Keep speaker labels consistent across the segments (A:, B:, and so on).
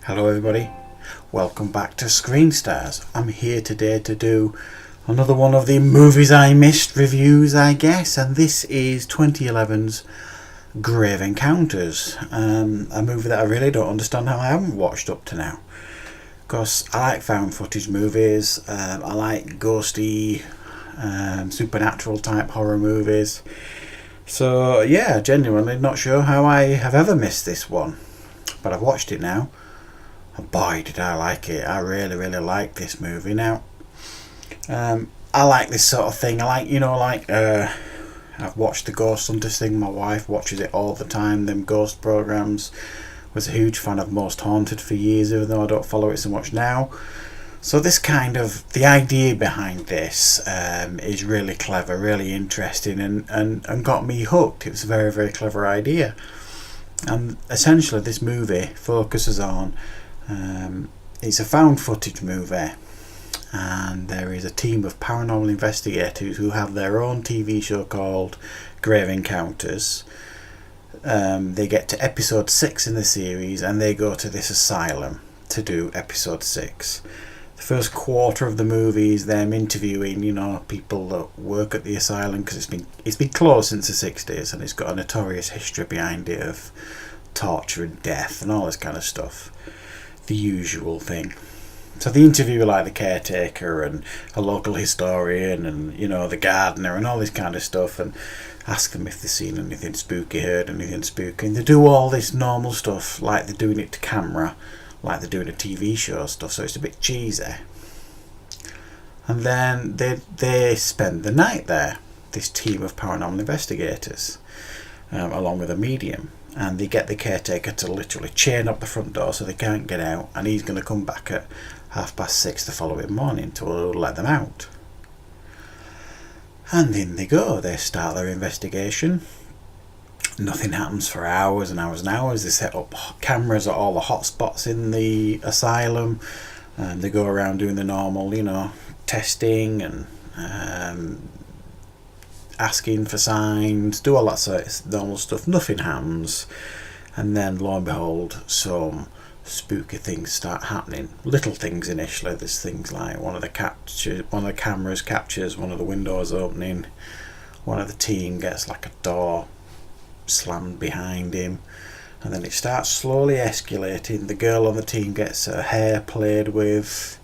A: Hello everybody, welcome back to Screen Stars. I'm here today to do another one of the movies I missed reviews, I guess, and this is 2011's Grave Encounters, a movie that I really don't understand how I haven't watched up to now. Because I like found footage movies, I like ghosty, supernatural type horror movies. So yeah, genuinely not sure how I have ever missed this one, but I've watched it now. And boy, did I like it. I really like this movie. Now, I like this sort of thing. I like, I've watched the Ghost Hunters thing. My wife watches it all the time, them ghost programs. Was a huge fan of Most Haunted for years, even though I don't follow it so much now. So this kind of, the idea behind this is really clever, really interesting, and got me hooked. It was a very clever idea. And essentially this movie focuses on, it's a found footage movie, and there is a team of paranormal investigators who have their own TV show called Grave Encounters. They get to episode 6 in the series and they go to this asylum to do episode 6. The first quarter of the movie is them interviewing, people that work at the asylum, because it's been closed since the 60s and it's got a notorious history behind it of torture and death and all this kind of stuff. The usual thing. So they interview like the caretaker and a local historian and the gardener and all this kind of stuff, and ask them if they've seen anything spooky, heard anything spooky, and they do all this normal stuff like they're doing it to camera, like they're doing a TV show stuff, so it's a bit cheesy. And then they spend the night there, this team of paranormal investigators, along with a medium. And they get the caretaker to literally chain up the front door so they can't get out, and he's going to come back at 6:30 the following morning to let them out. And in they go, they start their investigation. Nothing happens for hours and hours and hours. They set up cameras at all the hot spots in the asylum, and they go around doing the normal, testing and asking for signs, do all that sort of normal stuff. Nothing happens, and then lo and behold, some spooky things start happening. Little things initially. There's things like one of the cameras captures one of the windows opening. One of the team gets like a door slammed behind him, and then it starts slowly escalating. The girl on the team gets her hair played with,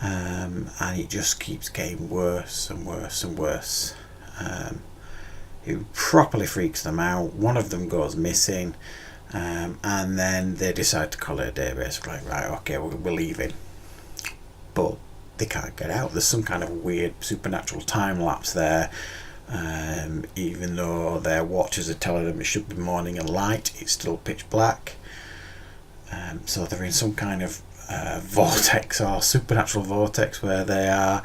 A: and it just keeps getting worse and worse and worse. It properly freaks them out. One of them goes missing, and then they decide to call it a day, basically. Right, okay, we're leaving. But they can't get out. There's some kind of weird supernatural time lapse there. Even though their watchers are telling them it should be morning and light, it's still pitch black. So they're in some kind of vortex or supernatural vortex where they are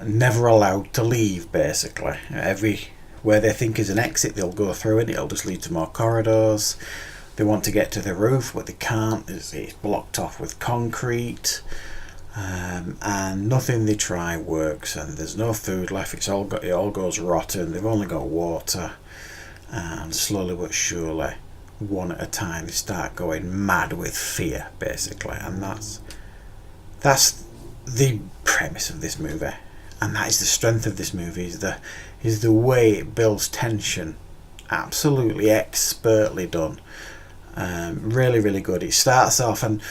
A: never allowed to leave, basically. Where they think is an exit, they'll go through it. It'll just lead to more corridors. They want to get to the roof, but they can't. It's blocked off with concrete, and nothing they try works. And there's no food left. It all goes rotten. They've only got water, and slowly but surely, one at a time, they start going mad with fear, basically. And that's the premise of this movie, and that is the strength of this movie, is the way it builds tension. Absolutely expertly done. Really good. It starts off, and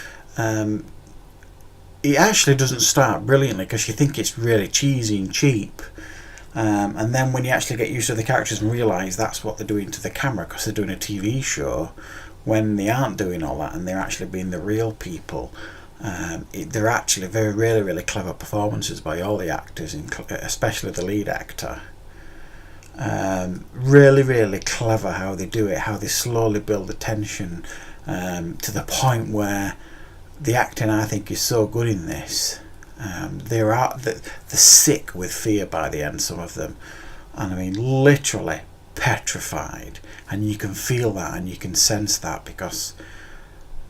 A: it actually doesn't start brilliantly, because you think it's really cheesy and cheap, and then when you actually get used to the characters and realise that's what they're doing to the camera, because they're doing a TV show, when they aren't doing all that and they're actually being the real people. They're actually really clever performances by all the actors, especially the lead actor. Really clever how they do it, how they slowly build the tension, to the point where the acting, I think, is so good in this. They're sick with fear by the end, some of them, and I mean literally petrified, and you can feel that and you can sense that, because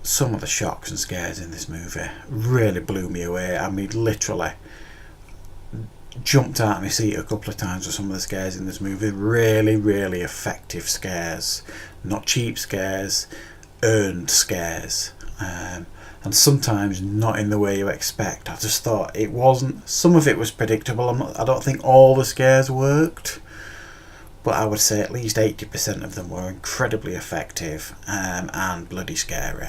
A: some of the shocks and scares in this movie really blew me away. I mean, literally jumped out of my seat a couple of times with some of the scares in this movie. Really effective scares, not cheap scares, earned scares. and sometimes not in the way you expect. I just thought it wasn't. Some of it was predictable. I don't think all the scares worked, but I would say at least 80% of them were incredibly effective, and bloody scary.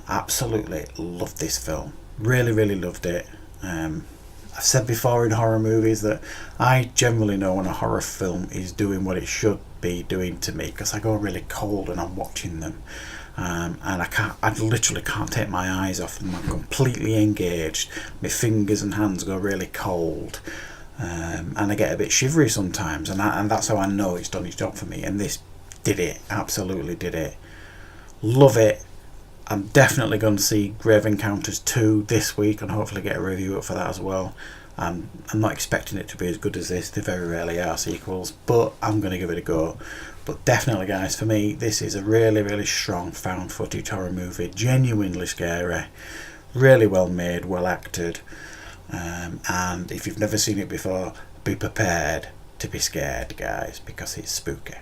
A: Absolutely loved this film. Really, really loved it. I've said before in horror movies that I generally know when a horror film is doing what it should be doing to me, because I go really cold when I'm watching them. And I literally can't take my eyes off them. I'm completely engaged. My fingers and hands go really cold, and I get a bit shivery sometimes, and that's how I know it's done its job for me. And this did it, absolutely did it. Love it. I'm definitely going to see Grave Encounters 2 this week, and hopefully get a review up for that as well. I'm not expecting it to be as good as this. They very rarely are sequels, but I'm going to give it a go. But definitely, guys, for me, this is a really, really strong found footage horror movie. Genuinely scary, really well made, well acted. And if you've never seen it before, be prepared to be scared, guys, because it's spooky.